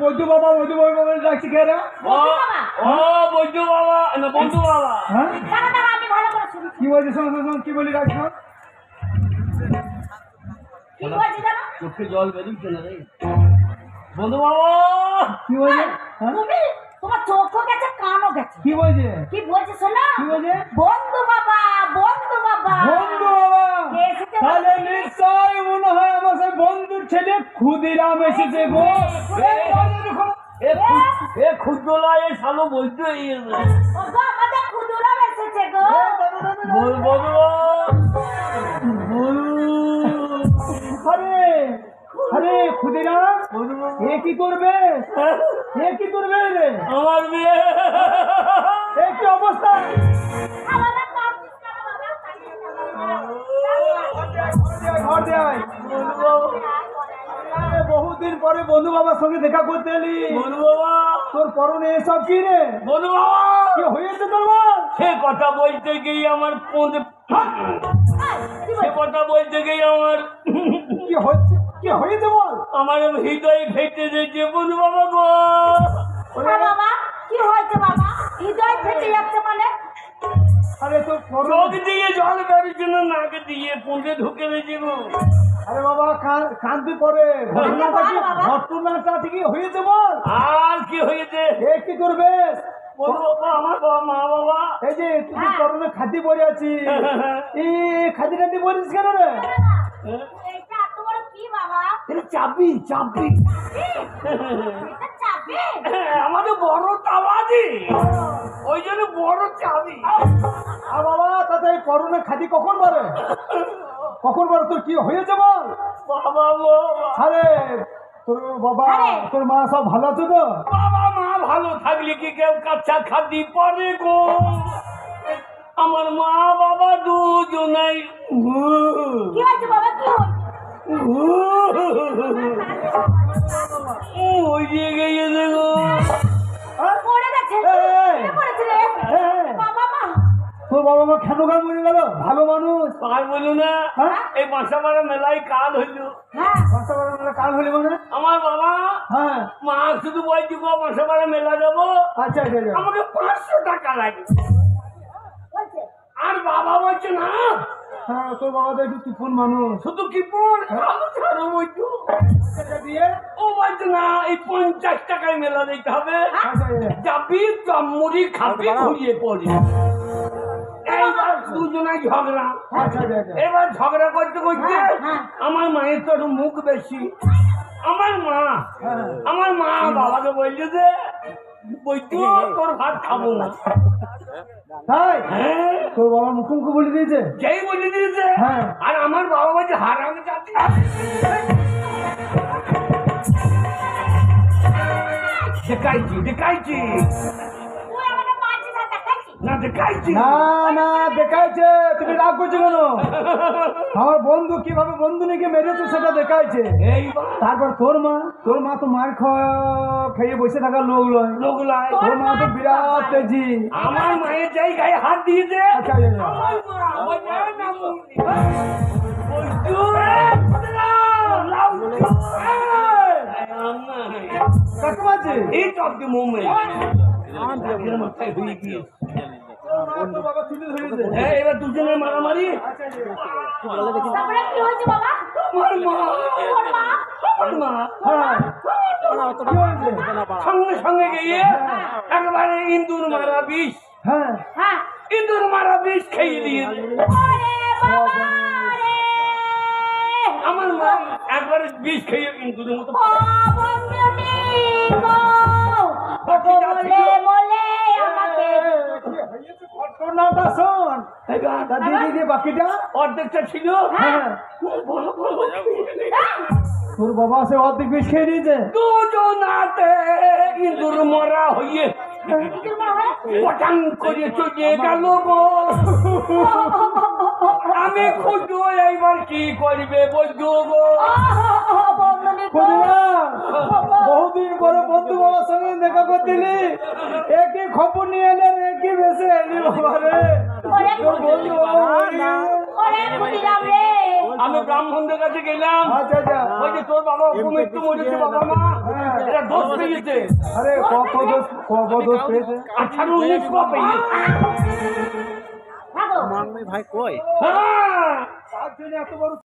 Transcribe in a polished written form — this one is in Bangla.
বৈদ্য বাবা ডাকছি কে রে? ও বৈদ্য বাবা না বন্ধু বাবা। হ্যাঁ কি বলছিস? শোন শোন শোন, কি বলি রাখছো? চোখে জল বেরিয়েছে না রে বন্ধু বাবা। কি বলছে? হ্যাঁ তোমার চোখও গেছে কানও গেছে। কি বলছে? কি বলছে শোনো? কি বলছে? বন্ধু বাবা বন্ধু বাবা বন্ধু বাবা, তাহলে নিশ্চয় মনে হয় আমার সেই বন্ধুর ছেলে ক্ষুদিরাম এসেছে গো। এ ক্ষুদ্রলা এ শালো বৈদ্য ওগো আমাদের খুদুরাম এসেছে গো। আরে আরে ক্ষুদিরাম, এ কি করবে? এ কি করবে রে? আমার মেয়ে এ কি অবস্থা? আমাদের কাঁদছিস কেন বাবা? ঘর দেয়। বহুদিন পরে বন্ধু বাবার সঙ্গে দেখা করতে এলি। বন্ধু বাবা তোর পরনে এসব কি রে? বন্ধু বাবা কি হয়েছে তোর বল? সে কথা বলতে গিয়ে আমার সে কথা বলতে গিয়ে আমার কি হচ্ছে? কি হয়েছে বল? আমার হৃদয় ফেটে দিয়েছে বন্ধু বাবা গো। হ্যাঁ বাবা কি হয়েছে বাবা? হৃদয় ফেটে যাচ্ছে মানে? আরে তোর চোখ দিয়ে জল বেরোচ্ছে না, নাকে দিয়ে পুঁতে ঢুকে দিয়েছে গো। আরে বাবা কাঁদতে পরে ঘটনাটা ঠিকই হয়েছে বল। আর কি হয়েছে এ কি করবে? বন্ধু বাবা আমার বাবা মা বাবা এই যে তুই করোনা খাদি পরে আছি, এই খাদি টাদি পরিস কেন রে? এইটা এত বড় কি বাবা? এটা চাবি চাবি এটা চাবি? আমাদের বড় তালাদি, ওই জন্য বড় চাবি। আর বাবা তাতে এই করোনা খাদি কখন পরে? কখন পরে? তোর কি হয়েছে বল? বাবা গো আরে তোর বাবা তোর মা সব ভালো আছে তো? বাবা মা ভালো থাকলে কি কেউ কাঁচা খাদি পরে গো? আমার মা বাবা দুজনাই কি হয়েছে বাবা কি হয়েছে? ওই দিয়ে গিয়েছে গো। পড়ে গেছে? এই, কে পড়েছে রে? এই, বাবা মা তোর বাবা মা কেন গান মরে গেল? ভালো মানুষ। আর বলু না হ্যাঁ? এই বাসাপাড়া মেলায় কাল হইল। হ্যাঁ কাল হলি মানে? আমার বাবা হ্যাঁ মা শুধু বলছি গো বাসাপাড়া মেলা যাবো, আচ্ছা আচ্ছা আচ্ছা। আমাকে 500 টাকা লাগে। বলছে আর বাবা বলছে না হ্যাঁ তোর বাবা তো একটু তুফান মানুষ। শুধু কি পর খালো ছাড়ো বলছো। এটা দিয়ে ও বলছে না এই 50 টাকায় মেলা দিতে হবে, আচ্ছা আচ্ছা যাবি মুড়ি খাবি ঘুরিয়ে পড়ি। এইবার দুজনাই ঝগড়া। আচ্ছা আচ্ছা আচ্ছা। এবার ঝগড়া করতে করতে হ্যাঁ। আমার মায়ের তো একটু মুখ বেশি। আমার মা বাবাকে বলছে যে বৈদ্য তোর ভাত খাবো না। তাই হ্যাঁ তোর বাবা মুখোমুখি বলে দিয়েছে? যেই বলে দিয়েছে। হ্যাঁ। আর আমার বাবা বলছে হারামে যাচ্ছে। দেখাইছি দেখাইছি তুই আমাকে মারছিস আর দেখাচ্ছিস? না দেখাইছি না না দেখাইছে। তুমি রাগ করছো কেন? আমার বন্ধু কিভাবে বন্ধু নিকে মেরেছে সেটা দেখাইছে। এইবার তারপর তোর মা তো মার খেয়ে বসে থাকার লোক নয়। লোকলাই তোর মা তো বিরাট তেজি। আমার মায়ের যাই গায়ে হাত দিয়েছে। আচ্ছা আচ্ছা আচ্ছা। আমার মা আমার মায়ের নাম বৈদ্য। কাকু আছে? এই তো আপনি মোমে মাথায় হয়ে গিয়ে। তোর বাবা তুলে ধরেছে। হ্যাঁ এবার দুজনের মারামারি। আচ্ছা আচ্ছা আচ্ছা। তারপরে কি হয়েছে বাবা? আমার মা তোর মা? আমার মা হ্যাঁ কি হয়েছে? সঙ্গে সঙ্গে গিয়ে একবারে ইন্দুর মারা বিষ, হ্যাঁ হ্যাঁ ইন্দুর মারা বিষ খেয়ে দিয়েছে। ওরে বাবা রে আমার মা একবারে বিষ খেয়ে ইন্দুরের মতো ও বন্ধুটি গো ওগো বলে বলে আমাকে ঘটনাটা শোন। তা দিদি দিয়ে বাকিটা? অর্ধেকটা ছিল। হ্যাঁ বড় বড় তোর বাবা সে অর্ধেক বিষ খেয়ে নিয়েছে। দুজনাতে ইন্দুর মরা হইয়ে পটাং করে চলে গেল গো। আমি খুঁজো এইবার কি করবে বৈদ্য গো। বহুদিন পরে বন্ধু বাবার সঙ্গে দেখা করতেলি, একই খবর নিয়ে এলেন, একই বেশে এলি বাবা রে। তোর বন্ধু বাবা মরে গেছে। আমি ব্রাহ্মণদের কাছে গেলাম। আচ্ছা আচ্ছা ওই যে তোর বাবা মৃত্যু মরেছে বাবা মা, এটা দোষ পেয়েছে আরে কত দোষ পেয়েছে 18-19 পেয়েছে থাকো মাংমি ভাই কই হ্যাঁ তার জন্য এত বড়